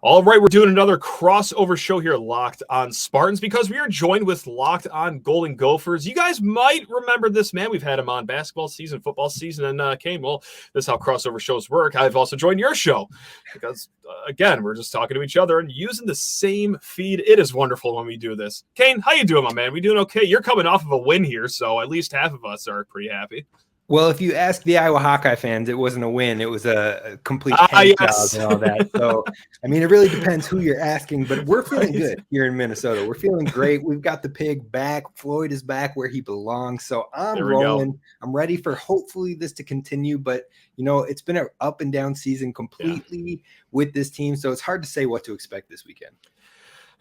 All right, we're doing another crossover show here, Locked on Spartans, because we are joined with Locked on Golden Gophers. You guys might remember this man. We've had him on basketball season, football season, and Kane, well, this is how crossover shows work. I've also joined your show because, again, we're just talking to each other and using the same feed. It is wonderful when we do this. Kane, how you doing, my man? We doing okay? You're coming off of a win here, so at least half of us are pretty happy. Well, if you ask the Iowa Hawkeye fans, it wasn't a win. It was a complete tank job and all that. So, I mean, it really depends who you're asking, but we're feeling good here in Minnesota. We're feeling great. We've got the pig back. Floyd is back where he belongs. So I'm rolling. I'm ready for hopefully this to continue. But, you know, it's been an up and down season completely with this team. So it's hard to say what to expect this weekend.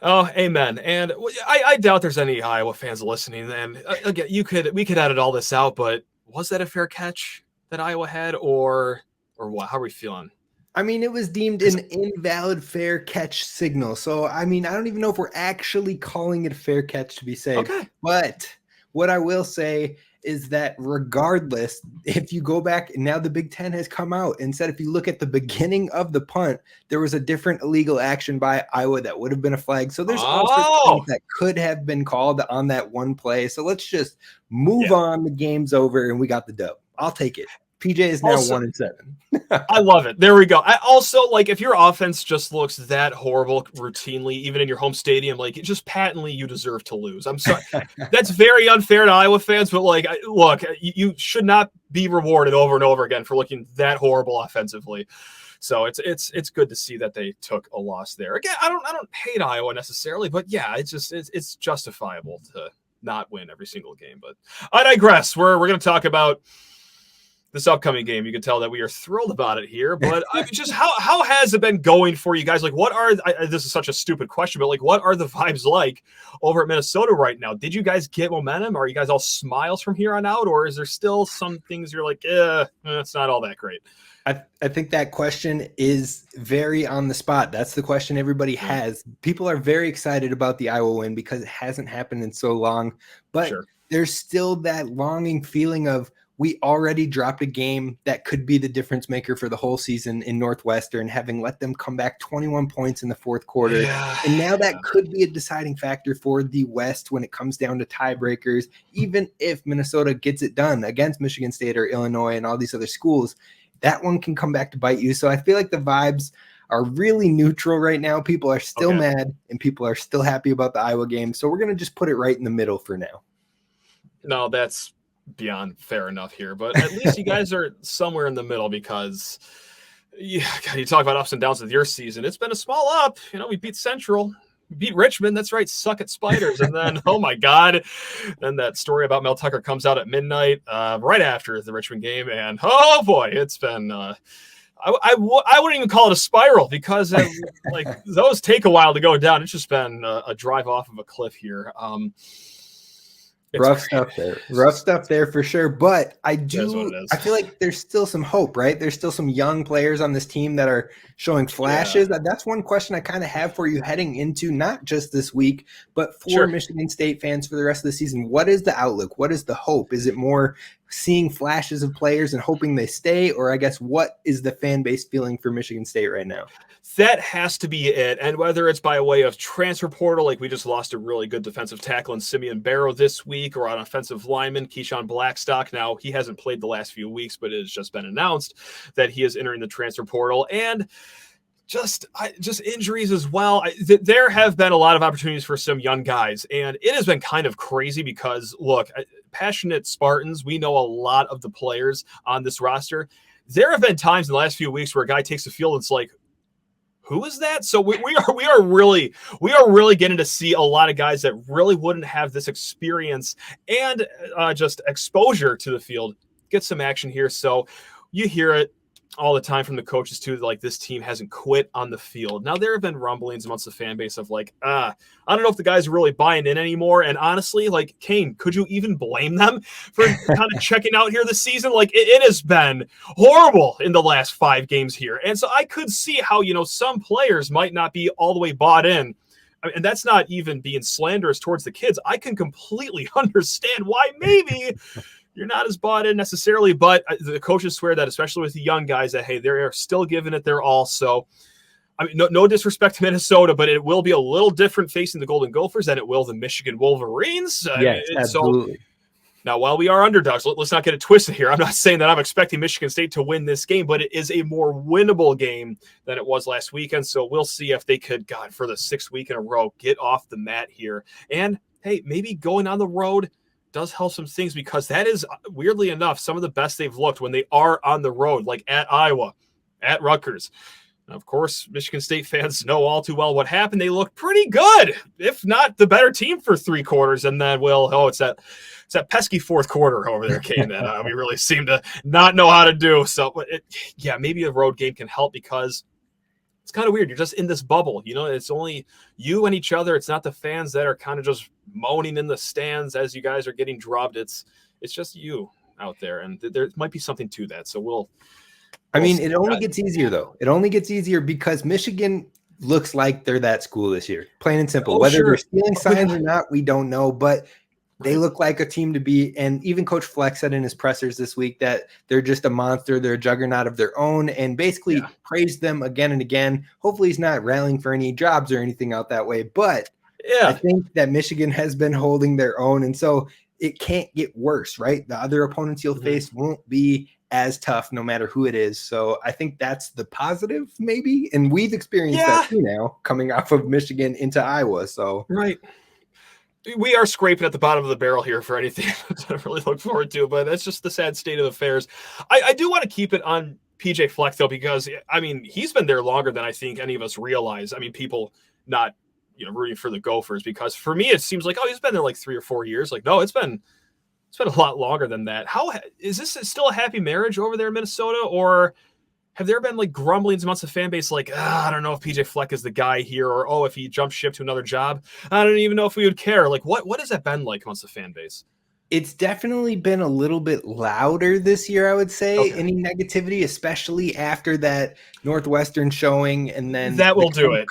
Oh, amen. And I doubt there's any Iowa fans listening. And again, we could edit all this out, but was that a fair catch that Iowa had, or what? How are we feeling? I mean, it was deemed an invalid fair catch signal. So, I mean, I don't even know if we're actually calling it a fair catch to be safe. Okay. But what I will say is that regardless, if you go back, now the Big Ten has come out and said if you look at the beginning of the punt, there was a different illegal action by Iowa that would have been a flag. So there's all sorts of things that could have been called on that one play. So let's just move on. The game's over and we got the dub. I'll take it. PJ is now 1-7. I love it. There we go. I also, like, if your offense just looks that horrible routinely, even in your home stadium, like, just patently you deserve to lose. I'm sorry. That's very unfair to Iowa fans, but, like, look, you should not be rewarded over and over again for looking that horrible offensively. So it's good to see that they took a loss there. Again, I don't hate Iowa necessarily, but yeah, it's justifiable to not win every single game. But I digress. We're going to talk about this upcoming game. You can tell that we are thrilled about it here, but just how has it been going for you guys? Like, what are this is such a stupid question, but like, what are the vibes like over at Minnesota right now? Did you guys get momentum? Are you guys all smiles from here on out, or is there still some things you're like, it's not all that great? I think that question is very on the spot. That's the question everybody has. People are very excited about the Iowa win because it hasn't happened in so long, but there's still that longing feeling of, we already dropped a game that could be the difference maker for the whole season in Northwestern, having let them come back 21 points in the fourth quarter. And now that could be a deciding factor for the West when it comes down to tiebreakers. Even if Minnesota gets it done against Michigan State or Illinois and all these other schools, that one can come back to bite you. So I feel like the vibes are really neutral right now. People are still mad and people are still happy about the Iowa game. So we're going to just put it right in the middle for now. No, that's beyond fair enough here, but at least you guys are somewhere in the middle because you talk about ups and downs with your season. It's been a small up. You know, we beat Central, we beat Richmond. That's right. Suck at Spiders. And then, oh my God, then that story about Mel Tucker comes out at midnight right after the Richmond game. And oh boy, it's been, I wouldn't even call it a spiral because like those take a while to go down. It's just been a drive off of a cliff here. Rough stuff there for sure. But I feel like there's still some hope, right? There's still some young players on this team that are showing flashes. That's one question I kind of have for you heading into not just this week, but for Michigan State fans for the rest of the season. What is the outlook? What is the hope? Is it more seeing flashes of players and hoping they stay? Or I guess what is the fan base feeling for Michigan State right now? That has to be it. And whether it's by way of transfer portal, like we just lost a really good defensive tackle in Simeon Barrow this week, or on offensive lineman, Keyshawn Blackstock. Now, he hasn't played the last few weeks, but it has just been announced that he is entering the transfer portal. And just injuries as well. There have been a lot of opportunities for some young guys, and it has been kind of crazy because, look, passionate Spartans, we know a lot of the players on this roster. There have been times in the last few weeks where a guy takes the field and it's like, who is that? So we are really getting to see a lot of guys that really wouldn't have this experience and just exposure to the field get some action here. So you hear it all the time from the coaches too, like this team hasn't quit on the field. Now there have been rumblings amongst the fan base of like, I don't know if the guys are really buying in anymore. And honestly, like Kane, could you even blame them for kind of checking out here this season? Like it has been horrible in the last 5 games here. And so I could see how, you know, some players might not be all the way bought in. And that's not even being slanderous towards the kids. I can completely understand why maybe you're not as bought in necessarily, but the coaches swear that, especially with the young guys, that, hey, they're still giving it their all. So I mean, no disrespect to Minnesota, but it will be a little different facing the Golden Gophers than it will the Michigan Wolverines. Yes, absolutely. So, now, while we are underdogs, let's not get it twisted here. I'm not saying that I'm expecting Michigan State to win this game, but it is a more winnable game than it was last weekend. So we'll see if they could, God, for the 6th week in a row, get off the mat here. And, hey, maybe going on the road does help some things, because that is, weirdly enough, some of the best they've looked when they are on the road, like at Iowa, at Rutgers. Of course, Michigan State fans know all too well what happened. They looked pretty good, if not the better team for 3 quarters. And then, it's that pesky 4th quarter over there, Kane, that we really seem to not know how to do. So, maybe a road game can help, because it's kind of weird. You're just in this bubble. It's only you and each other. It's not the fans that are kind of just moaning in the stands as you guys are getting drubbed. It's just you out there. And there might be something to that. So it only gets easier, though. It only gets easier because Michigan looks like they're that school this year. Plain and simple. Whether they're stealing signs or not, we don't know. But they look like a team to be. And even Coach Fleck said in his pressers this week that they're just a monster. They're a juggernaut of their own, and basically praised them again and again. Hopefully he's not rallying for any jobs or anything out that way. But I think that Michigan has been holding their own. And so it can't get worse, right? The other opponents you'll face won't be as tough no matter who it is. So I think that's the positive, maybe. And we've experienced that too now, coming off of Michigan into Iowa. So we are scraping at the bottom of the barrel here for anything to really look forward to, but that's just the sad state of affairs. I do want to keep it on PJ Fleck, though, because he's been there longer than I think any of us realize. People not rooting for the Gophers, because for me it seems like, he's been there like 3 or 4 years. Like, no, it's been a lot longer than that. How is this still a happy marriage over there in Minnesota, or have there been like grumblings amongst the fan base, like, I don't know if PJ Fleck is the guy here, or if he jumps ship to another job, I don't even know if we would care. Like, what has that been like amongst the fan base? It's definitely been a little bit louder this year, I would say. Any negativity, especially after that Northwestern showing, and then that will do it.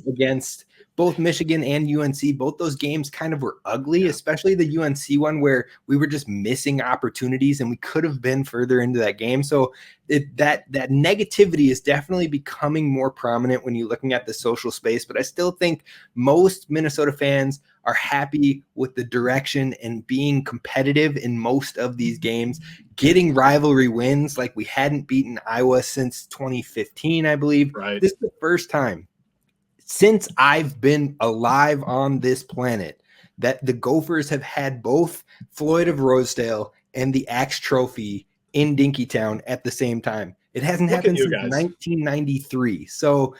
Against both Michigan and UNC. Both those games kind of were ugly, especially the UNC one, where we were just missing opportunities and we could have been further into that game. So that negativity is definitely becoming more prominent when you're looking at the social space. But I still think most Minnesota fans are happy with the direction and being competitive in most of these games, getting rivalry wins like we hadn't beaten Iowa since 2015, I believe. Right. This is the first time since I've been alive on this planet that the Gophers have had both Floyd of Rosedale and the Axe Trophy in Dinkytown at the same time. It hasn't happened since 1993. So,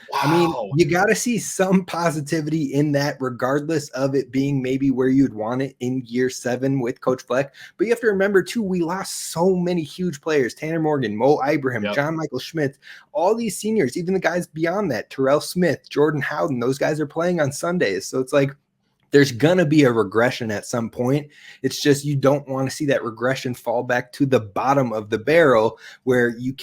you got to see some positivity in that, regardless of it being maybe where you'd want it in year 7 with Coach Fleck. But you have to remember, too, we lost so many huge players: Tanner Morgan, Mo Ibrahim, John Michael Schmitz, all these seniors, even the guys beyond that, Terrell Smith, Jordan Howden, those guys are playing on Sundays. So it's like, there's going to be a regression at some point. It's just you don't want to see that regression fall back to the bottom of the barrel where you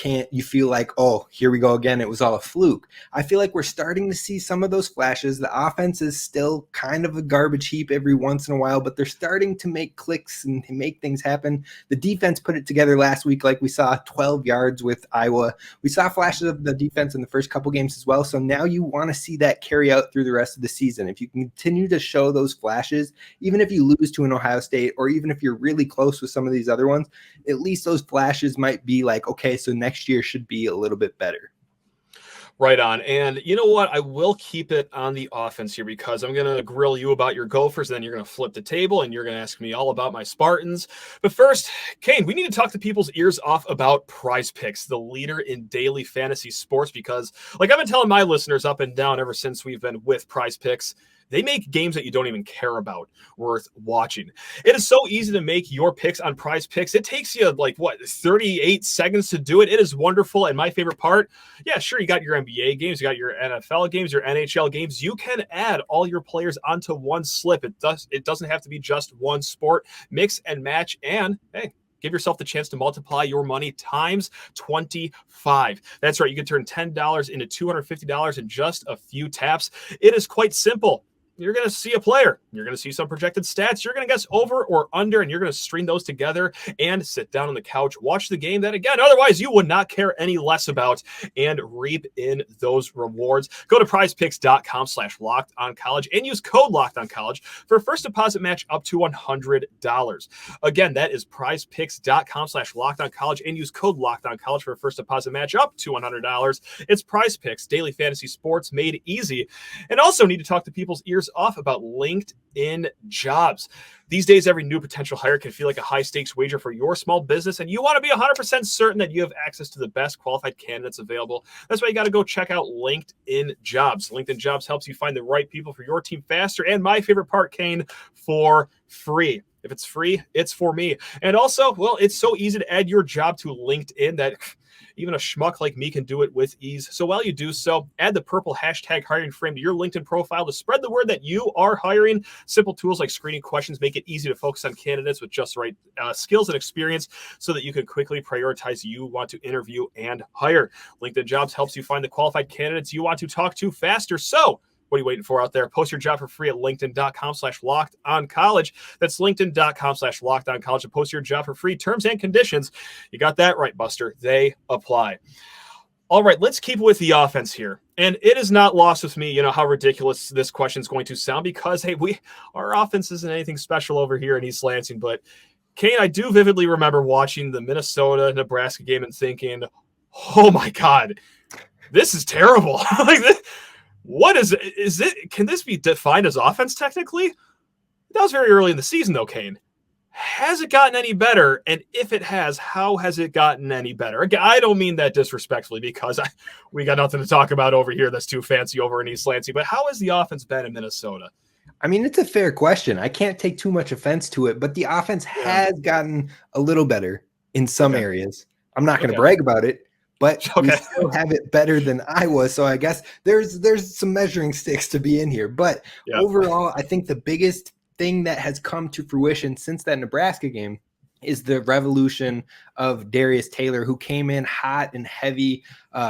feel like, oh, here we go again. It was all a fluke. I feel like we're starting to see some of those flashes. The offense is still kind of a garbage heap every once in a while, but they're starting to make clicks and make things happen. The defense put it together last week, like we saw 12 yards with Iowa. We saw flashes of the defense in the first couple games as well. So now you want to see that carry out through the rest of the season. If you continue to show those flashes, even if you lose to an Ohio State, or even if you're really close with some of these other ones, at least those flashes might be like, okay, so next year should be a little bit better. Right on. And you know what? I will keep it on the offense here, because I'm going to grill you about your Gophers, and then you're going to flip the table and you're going to ask me all about my Spartans. But first, Kane, we need to talk to people's ears off about PrizePicks, the leader in daily fantasy sports, because like I've been telling my listeners up and down ever since we've been with PrizePicks, they make games that you don't even care about worth watching. It is so easy to make your picks on PrizePicks. It takes you 38 seconds to do it. It is wonderful. And my favorite part, sure, you got your NBA games, you got your NFL games, your NHL games. You can add all your players onto one slip. It doesn't have to be just one sport. Mix and match, and hey, give yourself the chance to multiply your money times 25. That's right. You can turn $10 into $250 in just a few taps. It is quite simple. you're going to see a player. You're going to see some projected stats. You're going to guess over or under, and you're going to string those together and sit down on the couch, watch the game that, again, otherwise you would not care any less about, and reap in those rewards. Go to prizepicks.com/lockedoncollege and use code lockedoncollege for a first deposit match up to $100. Again, that is prizepicks.com/lockedoncollege and use code lockedoncollege for a first deposit match up to $100. It's PrizePicks, daily fantasy sports made easy. And also need to talk to people's ears off about LinkedIn Jobs. These days, every new potential hire can feel like a high-stakes wager for your small business, and you want to be 100% certain that you have access to the best qualified candidates available. That's why you got to go check out LinkedIn Jobs. LinkedIn Jobs helps you find the right people for your team faster, and my favorite part, Kane, for free. If it's free, it's for me. And also, well, it's so easy to add your job to LinkedIn that even a schmuck like me can do it with ease. So while you do so, add the purple hashtag hiring frame to your LinkedIn profile to spread the word that you are hiring. Simple tools like screening questions make it easy to focus on candidates with just the right skills and experience so that you can quickly prioritize who you want to interview and hire. LinkedIn Jobs helps you find the qualified candidates you want to talk to faster. So what are you waiting for out there? Post your job for free at linkedin.com/lockedoncollege. That's linkedin.com/lockedoncollege to post your job for free. Terms and conditions. You got that right, Buster. They apply. All right, let's keep with the offense here. And it is not lost with me, how ridiculous this question is going to sound because, hey, our offense isn't anything special over here in East Lansing. But, Kane, I do vividly remember watching the Minnesota-Nebraska game and thinking, oh, my God, this is terrible. Like this. What is it? Can this be defined as offense technically? That was very early in the season, though, Kane. Has it gotten any better? And if it has, how has it gotten any better? Again, I don't mean that disrespectfully because we got nothing to talk about over here that's too fancy over in East Lansing. But how has the offense been in Minnesota? I mean, it's a fair question. I can't take too much offense to it, but the offense has gotten a little better in some areas. I'm not going to brag about it. But we still have it better than Iowa. So I guess there's some measuring sticks to be in here. But overall, I think the biggest thing that has come to fruition since that Nebraska game is the revolution of Darius Taylor, who came in hot and heavy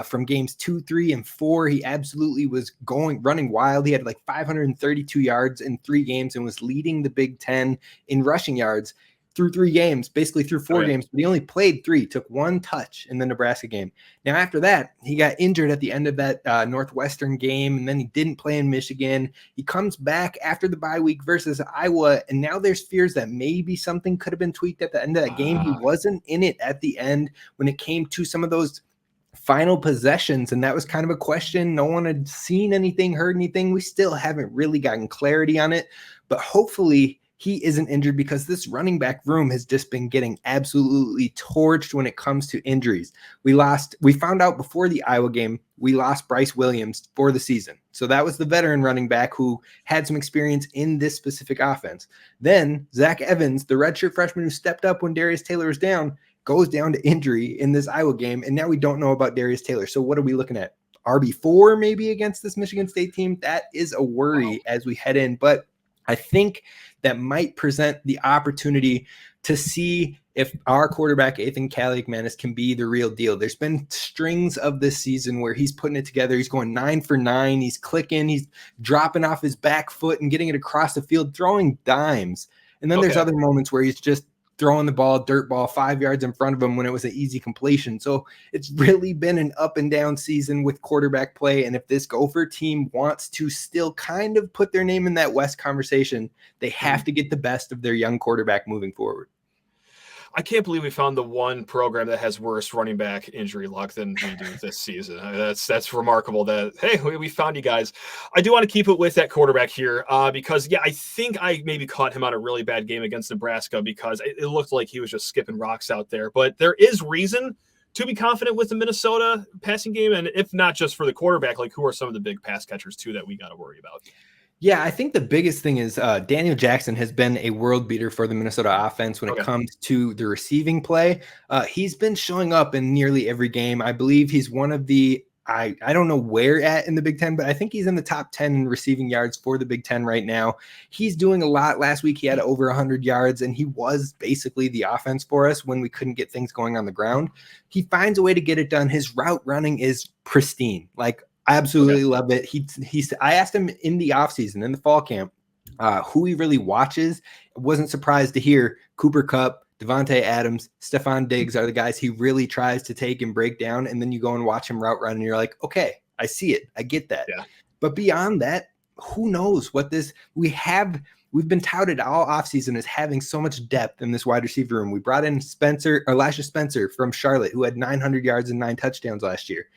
from games 2, 3, and 4. He absolutely was running wild. He had like 532 yards in 3 games and was leading the Big Ten in rushing yards through 3 games, basically through 4 games, but he only played 3, took 1 touch in the Nebraska game. Now, after that, he got injured at the end of that Northwestern game, and then he didn't play in Michigan. He comes back after the bye week versus Iowa, and now there's fears that maybe something could have been tweaked at the end of that game. He wasn't in it at the end when it came to some of those final possessions, and that was kind of a question. No one had seen anything, heard anything. We still haven't really gotten clarity on it, but hopefully he isn't injured because this running back room has just been getting absolutely torched when it comes to injuries. We found out before the Iowa game, we lost Bryce Williams for the season. So that was the veteran running back who had some experience in this specific offense. Then Zach Evans, the redshirt freshman who stepped up when Darius Taylor was down, goes down to injury in this Iowa game. And now we don't know about Darius Taylor. So what are we looking at? RB4 maybe against this Michigan State team? That is a worry as we head in. But I think that might present the opportunity to see if our quarterback, Ethan Kaliakmanis, can be the real deal. There's been strings of this season where he's putting it together. He's going 9 for 9. He's clicking. He's dropping off his back foot and getting it across the field, throwing dimes. And then there's other moments where he's just throwing the ball, dirt ball, 5 yards in front of him when it was an easy completion. So it's really been an up and down season with quarterback play. And if this Gopher team wants to still kind of put their name in that West conversation, they have to get the best of their young quarterback moving forward. I can't believe we found the one program that has worse running back injury luck than we do this season. I mean, that's remarkable that, hey, we found you guys. I do want to keep it with that quarterback here because, I think I maybe caught him on a really bad game against Nebraska because it looked like he was just skipping rocks out there. But there is reason to be confident with the Minnesota passing game. And if not just for the quarterback, like who are some of the big pass catchers too that we got to worry about? Yeah, I think the biggest thing is Daniel Jackson has been a world beater for the Minnesota offense when it comes to the receiving play. He's been showing up in nearly every game. I believe he's one of the I don't know where at in the Big Ten, but I think he's in the top 10 in receiving yards for the Big Ten right now. He's doing a lot. Last week, he had over 100 yards, and he was basically the offense for us when we couldn't get things going on the ground. He finds a way to get it done. His route running is pristine. Like, I absolutely love it. I asked him in the offseason, in the fall camp, who he really watches. I wasn't surprised to hear Cooper Kupp, Devontae Adams, Stephon Diggs are the guys he really tries to take and break down. And then you go and watch him route run and you're like, okay, I see it. I get that. Yeah. But beyond that, who knows what we've been touted all offseason as having so much depth in this wide receiver room. We brought in Elijah Spencer from Charlotte, who had 900 yards and 9 touchdowns last year.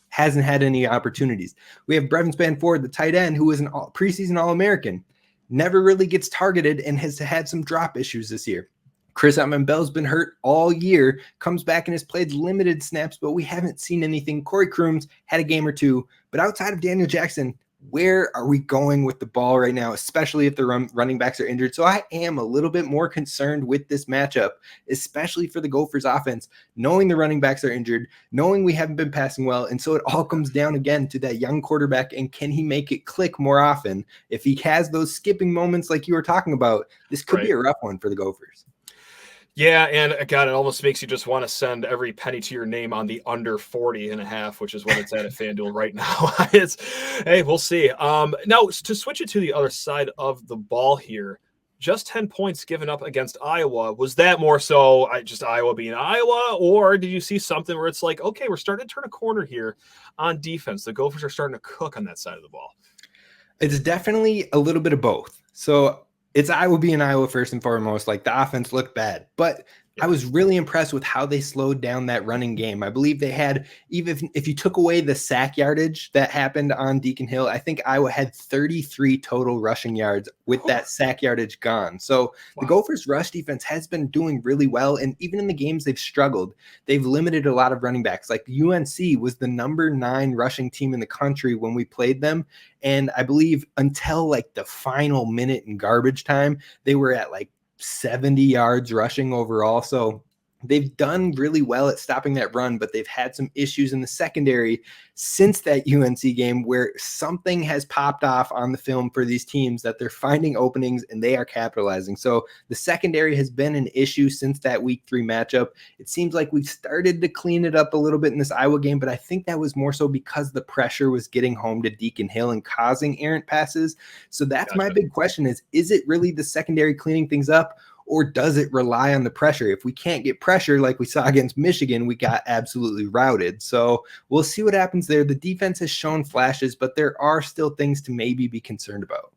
Hasn't had any opportunities. We have Brevin Spann-Ford, the tight end, who was an preseason All-American. Never really gets targeted and has had some drop issues this year. Chris Bell's been hurt all year, comes back and has played limited snaps, but we haven't seen anything. Corey Crooms had a game or two, but outside of Daniel Jackson, where are we going with the ball right now, especially if the running backs are injured? So I am a little bit more concerned with this matchup, especially for the Gophers offense, knowing the running backs are injured, knowing we haven't been passing well. And so it all comes down again to that young quarterback, and can he make it click more often? If he has those skipping moments like you were talking about, this could be a rough one for the Gophers. Yeah, and God, it almost makes you just want to send every penny to your name on the under 40.5, which is what it's at FanDuel right now. Hey, we'll see. Now, to switch it to the other side of the ball here, just 10 points given up against Iowa. Was that more so just Iowa being Iowa, or did you see something where it's like, okay, we're starting to turn a corner here on defense? The Gophers are starting to cook on that side of the ball. It's definitely a little bit of both. So it's Iowa being Iowa first and foremost. Like, the offense looked bad, but I was really impressed with how they slowed down that running game. I believe they had, even if you took away the sack yardage that happened on Deacon Hill, I think Iowa had 33 total rushing yards with that sack yardage gone. So the Gophers' rush defense has been doing really well. And even in the games they've struggled, they've limited a lot of running backs. Like, UNC was the number 9 rushing team in the country when we played them. And I believe until like the final minute in garbage time, they were at like 70 yards rushing overall. So they've done really well at stopping that run, but they've had some issues in the secondary since that UNC game where something has popped off on the film for these teams that they're finding openings and they are capitalizing. So the secondary has been an issue since that week 3 matchup. It seems like we've started to clean it up a little bit in this Iowa game, but I think that was more so because the pressure was getting home to Deacon Hill and causing errant passes. So that's my big question is it really the secondary cleaning things up, or does it rely on the pressure? If we can't get pressure like we saw against Michigan, we got absolutely routed. So we'll see what happens there. The defense has shown flashes, but there are still things to maybe be concerned about.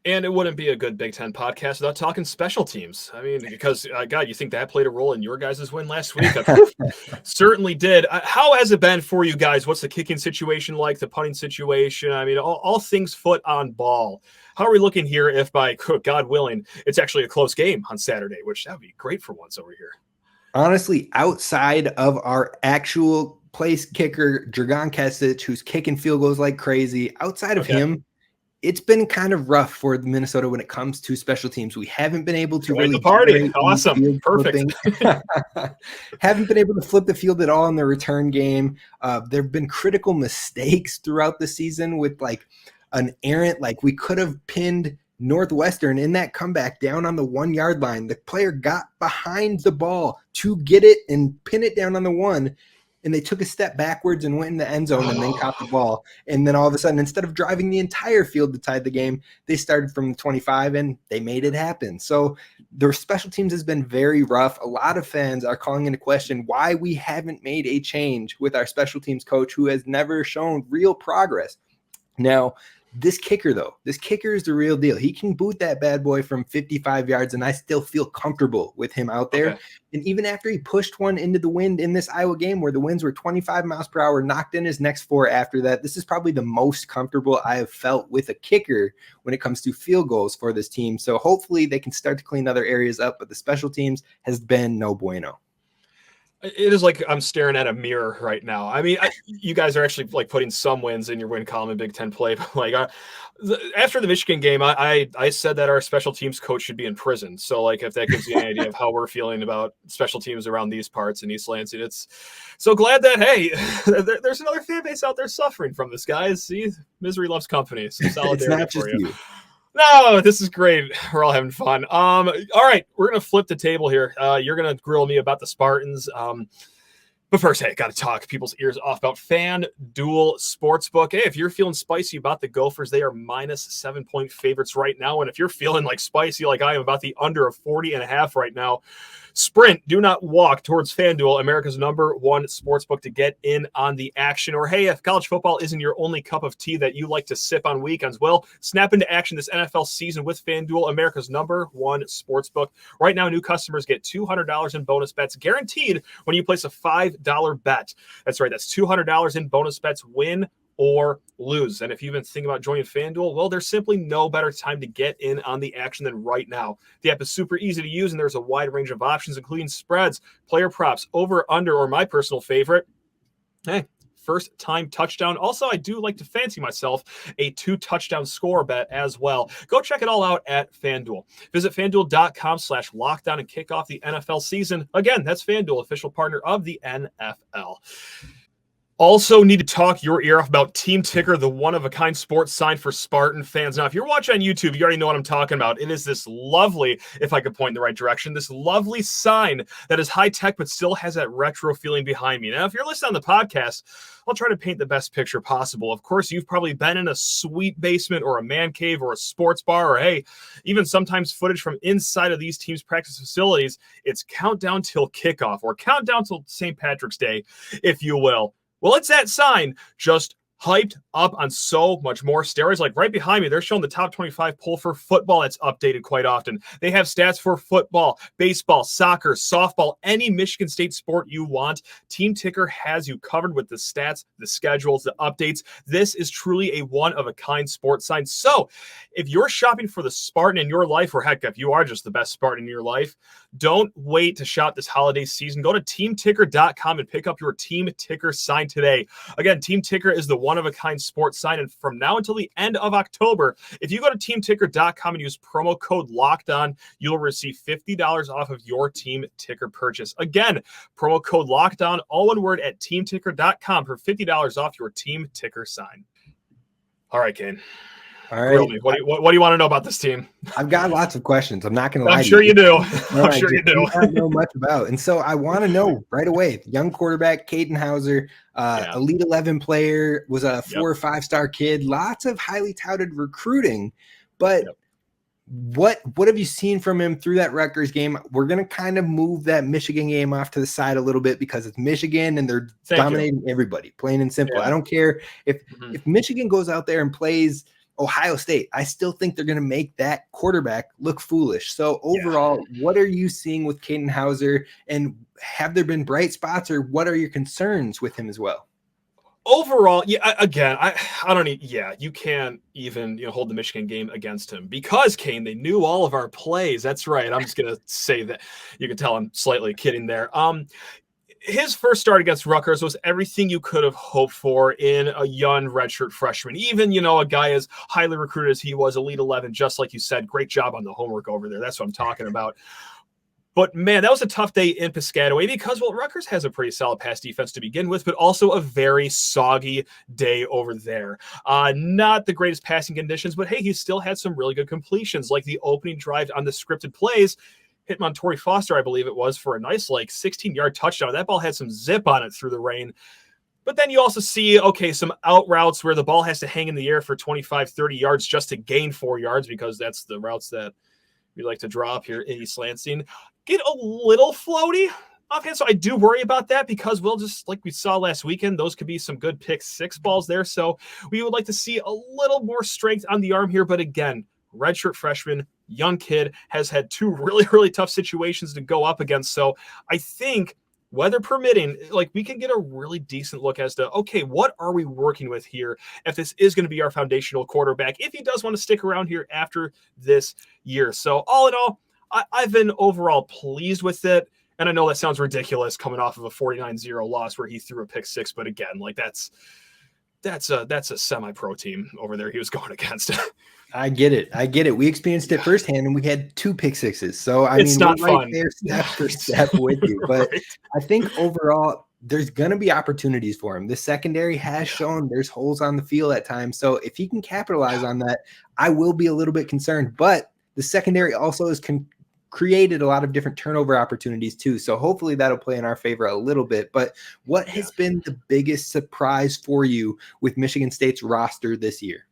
And it wouldn't be a good Big Ten podcast without talking special teams. I mean, because, God, you think that played a role in your guys' win last week? Certainly did. How has it been for you guys? What's the kicking situation like, the punting situation? I mean, all things foot on ball. How are we looking here if, by God willing, it's actually a close game on Saturday, which that would be great for once over here? Honestly, outside of our actual place kicker, Dragan Kesich, who's kicking field goals like crazy, outside of him, it's been kind of rough for Minnesota when it comes to special teams. We haven't been able to really party. Awesome. Perfect. Haven't been able to flip the field at all in the return game. There have been critical mistakes throughout the season with like an errant, like we could have pinned Northwestern in that comeback down on the 1 yard line. The player got behind the ball to get it and pin it down on the 1. And they took a step backwards and went in the end zone and then caught the ball. And then all of a sudden, instead of driving the entire field to tie the game, they started from the 25 and they made it happen. So their special teams has been very rough. A lot of fans are calling into question why we haven't made a change with our special teams coach who has never shown real progress. Now, this kicker is the real deal. He can boot that bad boy from 55 yards, and I still feel comfortable with him out there. Okay. And even after he pushed one into the wind in this Iowa game where the winds were 25 miles per hour, knocked in his next 4 after that, this is probably the most comfortable I have felt with a kicker when it comes to field goals for this team. So hopefully they can start to clean other areas up, but the special teams has been no bueno. It is like I'm staring at a mirror right now. I mean, you guys are actually like putting some wins in your win column in Big Ten play. But like after the Michigan game, I said that our special teams coach should be in prison. So like if that gives you an idea of how we're feeling about special teams around these parts in East Lansing, it's so glad that, hey, there's another fan base out there suffering from this, guys. See, misery loves company. So solidarity for you. No, this is great. We're all having fun. All right, we're going to flip the table here. You're going to grill me about the Spartans. But first, hey, got to talk people's ears off about FanDuel Sportsbook. Hey, if you're feeling spicy about the Gophers, they are minus 7-point favorites right now. And if you're feeling like spicy like I am about the under of 40.5 right now, sprint, do not walk towards FanDuel, America's #1 sportsbook, to get in on the action. Or hey, if college football isn't your only cup of tea that you like to sip on weekends, well, snap into action this NFL season with FanDuel, America's #1 sportsbook. Right now, new customers get $200 in bonus bets guaranteed when you place a $5 bet. That's right. That's $200 in bonus bets, win or lose. And if you've been thinking about joining FanDuel, well, there's simply no better time to get in on the action than right now. The app is super easy to use, and there's a wide range of options, including spreads, player props, over, under, or my personal favorite, hey, first time touchdown. Also, I do like to fancy myself a 2-touchdown score bet as well. Go check it all out at FanDuel. Visit FanDuel.com/lockedon and kick off the NFL season. Again, that's FanDuel, official partner of the NFL. Also need to talk your ear off about Team Ticker, the one-of-a-kind sports sign for Spartan fans. Now, if you're watching on YouTube, you already know what I'm talking about. It is this lovely, if I could point in the right direction, this lovely sign that is high-tech but still has that retro feeling behind me. Now, if you're listening on the podcast, I'll try to paint the best picture possible. Of course, you've probably been in a sweet basement or a man cave or a sports bar, or hey, even sometimes footage from inside of these teams' practice facilities. It's countdown till kickoff, or countdown till St. Patrick's Day, if you will. Well, it's that sign, just hyped up on so much more steroids. Like right behind me, they're showing the top 25 poll for football that's updated quite often. They have stats for football, baseball, soccer, softball, any Michigan State sport you want. Team Ticker has you covered with the stats, the schedules, the updates. This is truly a one-of-a-kind sports sign. So if you're shopping for the Spartan in your life, or heck, if you are just the best Spartan in your life, don't wait to shop this holiday season. Go to teamticker.com and pick up your Team Ticker sign today. Again, Team Ticker is the one-of-a-kind sports sign, and from now until the end of October, if you go to teamticker.com and use promo code LOCKEDON, you'll receive $50 off of your Team Ticker purchase. Again, promo code LOCKEDON, all one word, at teamticker.com for $50 off your Team Ticker sign. All right, Kane. All right. What do you want to know about this team? I've got lots of questions. I'm not going to lie. I'm sure you do. I'm sure you do. I don't know much about. And so I want to know right away, young quarterback, Katin Houser, Elite 11 player, was a 4 or 5-star kid, lots of highly touted recruiting. But what have you seen from him through that Rutgers game? We're going to kind of move that Michigan game off to the side a little bit because it's Michigan and they're dominating everybody, plain and simple. I don't care if Michigan goes out there and plays Ohio State, I still think they're going to make that quarterback look foolish. So overall, what are you seeing with Katin Houser, and have there been bright spots, or what are your concerns with him as well? Overall, I don't need, you can't even hold the Michigan game against him because, Kane, they knew all of our plays. That's right. I'm just going to say that. You can tell I'm slightly kidding there. His first start against Rutgers was everything you could have hoped for in a young redshirt freshman. Even, a guy as highly recruited as he was, Elite 11, just like you said. Great job on the homework over there. That's what I'm talking about. But, man, that was a tough day in Piscataway because, Rutgers has a pretty solid pass defense to begin with, but also a very soggy day over there. Not the greatest passing conditions, but, hey, he still had some really good completions, like the opening drive on the scripted plays. Hit Montori Foster, I believe it was, for a nice 16-yard touchdown. That ball had some zip on it through the rain. But then you also see, some out routes where the ball has to hang in the air for 25, 30 yards just to gain 4 yards, because that's the routes that we like to draw up here in East Lansing. Get a little floaty offhand. So I do worry about that because just like we saw last weekend, those could be some good pick 6 balls there. So we would like to see a little more strength on the arm here. But again, redshirt freshman, young kid, has had 2 really, really tough situations to go up against. So I think, weather permitting, we can get a really decent look as to, what are we working with here if this is going to be our foundational quarterback, if he does want to stick around here after this year. So all in all, I've been overall pleased with it. And I know that sounds ridiculous coming off of a 49-0 loss where he threw a pick 6, but again, that's a semi-pro team over there he was going against. I get it. We experienced it firsthand, and we had 2 pick 6s. So it's not we're fun. Right there, step for step with you. But right. I think overall, there's going to be opportunities for him. The secondary has shown there's holes on the field at times. So if he can capitalize on that, I will be a little bit concerned. But the secondary also is created a lot of different turnover opportunities too. So hopefully that'll play in our favor a little bit. But what has been the biggest surprise for you with Michigan State's roster this year?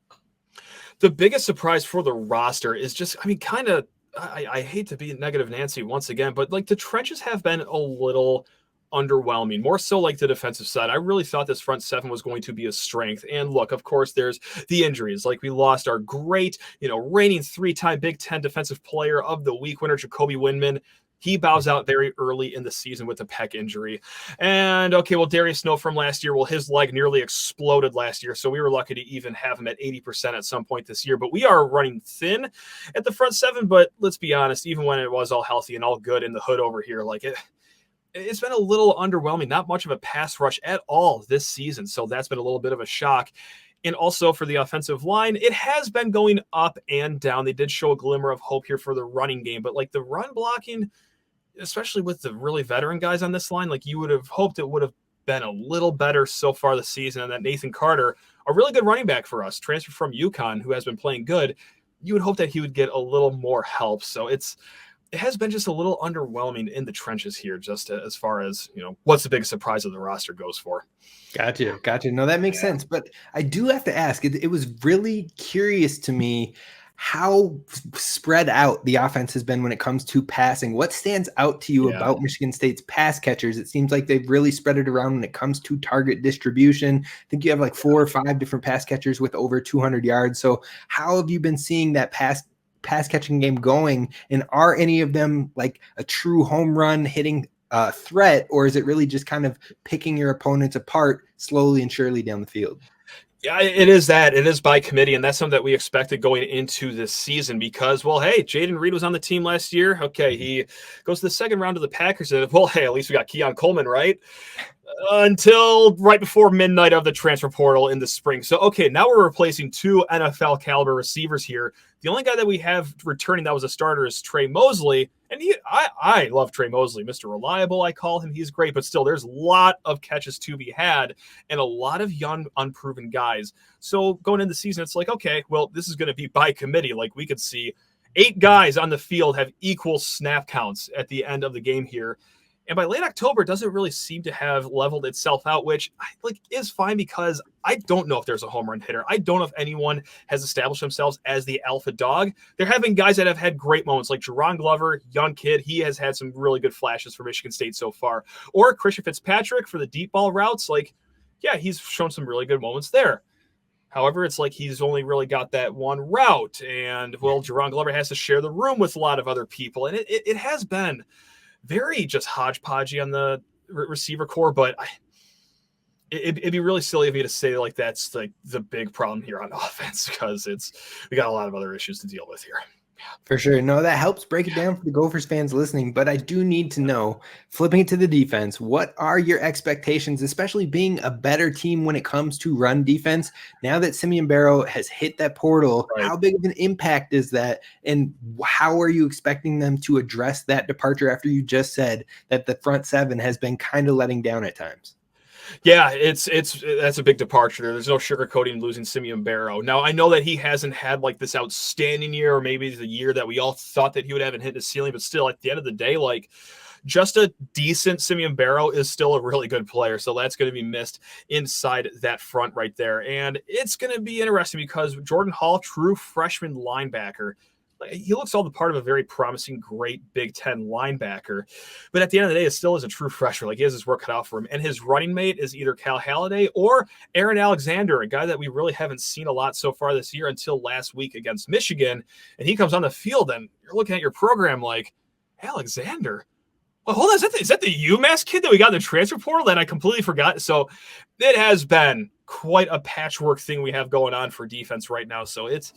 The biggest surprise for the roster is just, I mean, kind of, I hate to be negative Nancy once again, but like the trenches have been a little underwhelming, more so like the defensive side. I really thought this front seven was going to be a strength. And look, of course, there's the injuries. Like we lost our great, reigning 3-time Big Ten Defensive Player of the Week winner, Jacoby Windman. He bows out very early in the season with a pec injury. And okay, well, Darius Snow from last year, well, his leg nearly exploded last year. So we were lucky to even have him at 80% at some point this year. But we are running thin at the front seven. But let's be honest, even when it was all healthy and all good in the hood over here, like it's been a little underwhelming. Not much of a pass rush at all this season. So that's been a little bit of a shock. And also for the offensive line, it has been going up and down. They did show a glimmer of hope here for the running game. But like the run blocking, especially with the really veteran guys on this line, like you would have hoped it would have been a little better so far this season. And that Nathan Carter, a really good running back for us, transferred from UConn, who has been playing good, you would hope that he would get a little more help. So it has been just a little underwhelming in the trenches here, just as far as, what's the biggest surprise of the roster goes for. Gotcha. No, that makes sense. But I do have to ask, it was really curious to me how spread out the offense has been when it comes to passing. What stands out to you about Michigan State's pass catchers? It seems like they've really spread it around when it comes to target distribution. I think you have like 4 or 5 different pass catchers with over 200 yards. So how have you been seeing that pass catching game going? And are any of them like a true home run hitting threat, or is it really just kind of picking your opponents apart slowly and surely down the field? Yeah, it is that. It is by committee, and that's something that we expected going into this season because, well, hey, Jaden Reed was on the team last year. Okay, he goes to the second round of the Packers, and, well, hey, at least we got Keon Coleman, right? Until right before midnight of the transfer portal in the spring. So, okay, now we're replacing 2 NFL caliber receivers here. The only guy that we have returning that was a starter is Trey Mosley. And I love Trey Mosley, Mr. Reliable, I call him. He's great, but still there's a lot of catches to be had and a lot of young, unproven guys. So going into the season, it's like, okay, well, this is going to be by committee. Like we could see 8 guys on the field have equal snap counts at the end of the game here. And by late October, it doesn't really seem to have leveled itself out, which is fine because I don't know if there's a home run hitter. I don't know if anyone has established themselves as the alpha dog. They're having guys that have had great moments like Jerron Glover, young kid. He has had some really good flashes for Michigan State so far. Or Christian Fitzpatrick for the deep ball routes. Like, yeah, he's shown some really good moments there. However, it's like he's only really got that one route. And, well, Jerron Glover has to share the room with a lot of other people. And it has been very just hodgepodgey on the receiver core, but it'd be really silly of me to say like that's like the big problem here on offense because we got a lot of other issues to deal with here. For sure. No, that helps break it down for the Gophers fans listening, but I do need to know, flipping it to the defense, what are your expectations, especially being a better team when it comes to run defense? Now that Simeon Barrow has hit that portal, right, how big of an impact is that? And how are you expecting them to address that departure after you just said that the front seven has been kind of letting down at times? Yeah, that's a big departure there. There's no sugarcoating losing Simeon Barrow. Now, I know that he hasn't had like this outstanding year, or maybe the year that we all thought that he would have and hit his ceiling, but still at the end of the day, like just a decent Simeon Barrow is still a really good player. So that's going to be missed inside that front right there. And it's going to be interesting because Jordan Hall, true freshman linebacker, he looks all the part of a very promising, great Big Ten linebacker. But at the end of the day, it still is a true freshman. Like he has his work cut out for him. And his running mate is either Cal Halliday or Aaron Alexander, a guy that we really haven't seen a lot so far this year until last week against Michigan. And he comes on the field and you're looking at your program like, Alexander? Well, hold on, is that the UMass kid that we got in the transfer portal that I completely forgot? So it has been quite a patchwork thing we have going on for defense right now. So it's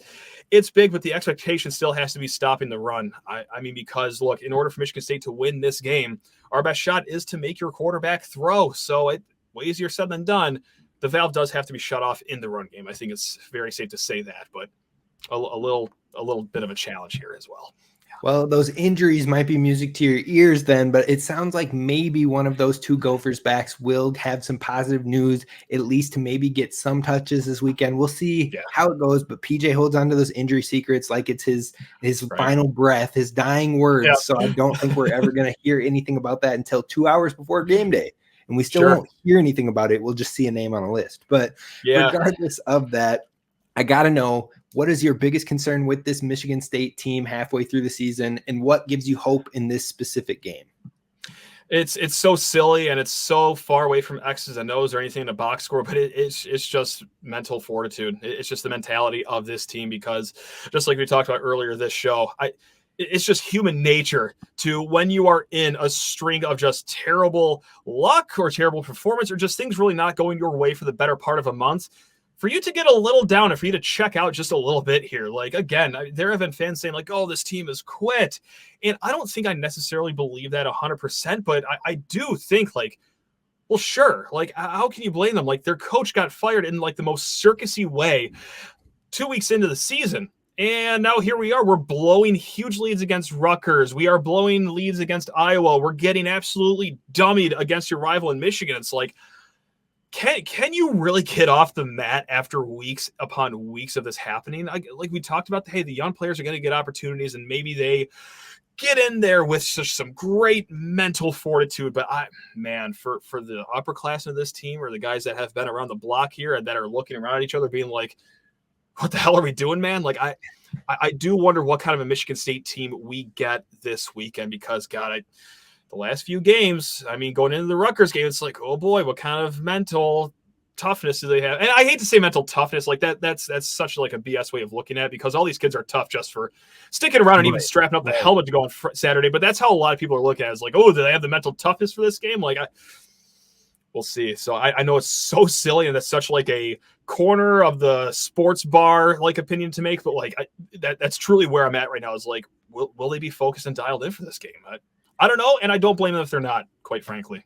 big, but the expectation still has to be stopping the run. I mean, because look, in order for Michigan State to win this game, our best shot is to make your quarterback throw. So it's way easier said than done. The valve does have to be shut off in the run game. I think it's very safe to say that, but a little bit of a challenge here as well. Well, those injuries might be music to your ears then, but it sounds like maybe one of those two Gophers backs will have some positive news, at least to maybe get some touches this weekend. We'll see how it goes, but PJ holds on to those injury secrets like it's his final breath, his dying words. Yep. So I don't think we're ever going to hear anything about that until 2 hours before game day. And we still won't hear anything about it. We'll just see a name on a list. But regardless of that, I got to know, what is your biggest concern with this Michigan State team halfway through the season, and what gives you hope in this specific game? It's so silly, and it's so far away from X's and O's or anything in the box score, but it's just mental fortitude. It's just the mentality of this team, because just like we talked about earlier this show, it's just human nature to, when you are in a string of just terrible luck or terrible performance or just things really not going your way for the better part of a month, for you to get a little down and for you to check out just a little bit here. Like, again, there have been fans saying like, oh, this team is quit. And I don't think I necessarily believe that 100%, but I do think like, well, sure. Like, how can you blame them? Like, their coach got fired in like the most circusy way 2 weeks into the season. And now here we are. We're blowing huge leads against Rutgers. We are blowing leads against Iowa. We're getting absolutely dummied against your rival in Michigan. It's like, Can you really get off the mat after weeks upon weeks of this happening? Like we talked about, hey, the young players are going to get opportunities, and maybe they get in there with just some great mental fortitude. But for the upperclassmen of this team, or the guys that have been around the block here and that are looking around at each other being like, what the hell are we doing, man? Like, I do wonder what kind of a Michigan State team we get this weekend, because, God, the last few games, I mean, going into the Rutgers game, it's like, oh boy, what kind of mental toughness do they have? And I hate to say mental toughness like that. That's such like a BS way of looking at it, because all these kids are tough just for sticking around and even strapping up the helmet to go on Saturday. But that's how a lot of people are looking at it. It's like, oh, do they have the mental toughness for this game? Like, we'll see. So I know it's so silly, and that's such like a corner of the sports bar like opinion to make, but like that's truly where I'm at right now. Is like, will they be focused and dialed in for this game? I don't know, and I don't blame them if they're not, quite frankly.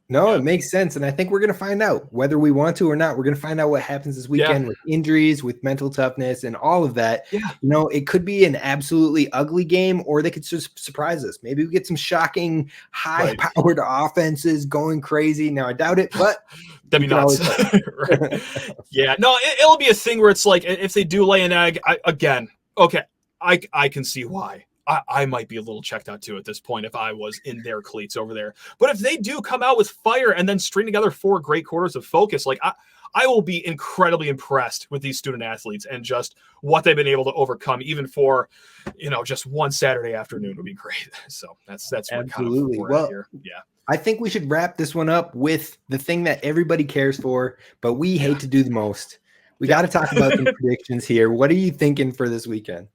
No, it makes sense, and I think we're going to find out whether we want to or not. We're going to find out what happens this weekend with injuries, with mental toughness, and all of that. Yeah. You know, it could be an absolutely ugly game, or they could just surprise us. Maybe we get some shocking, high-powered offenses going crazy. Now, I doubt it, but that'd be nuts. Right. Yeah, no, it'll be a thing where it's like, if they do lay an egg, I can see why. I might be a little checked out too at this point if I was in their cleats over there. But if they do come out with fire and then string together 4 great quarters of focus, like I will be incredibly impressed with these student athletes and just what they've been able to overcome, even for, just one Saturday afternoon would be great. So that's absolutely. Kind of here. Yeah. I think we should wrap this one up with the thing that everybody cares for, but we hate to do the most. We got to talk about some predictions here. What are you thinking for this weekend?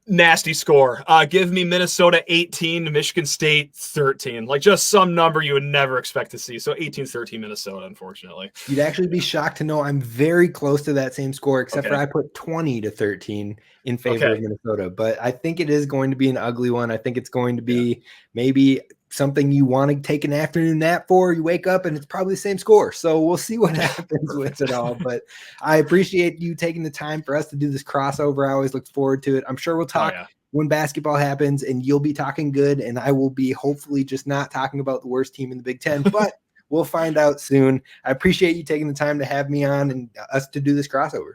Nasty score. Give me Minnesota 18, Michigan State 13. Like, just some number you would never expect to see. So 18-13 Minnesota, unfortunately. You'd actually be shocked to know I'm very close to that same score, except for I put 20-13 in favor of Minnesota. But I think it is going to be an ugly one. I think it's going to be maybe something you want to take an afternoon nap for. You wake up and it's probably the same score. So we'll see what happens with it all. But I appreciate you taking the time for us to do this crossover. I always look forward to it. I'm sure we'll talk when basketball happens, and you'll be talking good, and I will be hopefully just not talking about the worst team in the Big Ten, but we'll find out soon. I appreciate you taking the time to have me on and us to do this crossover.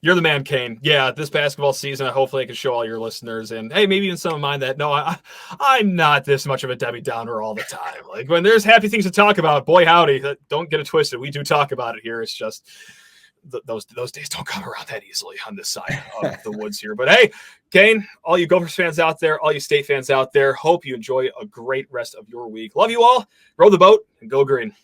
You're the man, Kane. Yeah, this basketball season, hopefully I can show all your listeners, and hey, maybe even some of mine, that no, I'm not this much of a Debbie Downer all the time. Like, when there's happy things to talk about, boy howdy, don't get it twisted. We do talk about it here. It's just those days don't come around that easily on this side of the woods here. But hey, Kane, all you Gophers fans out there, all you State fans out there, hope you enjoy a great rest of your week. Love you all. Row the boat and go green.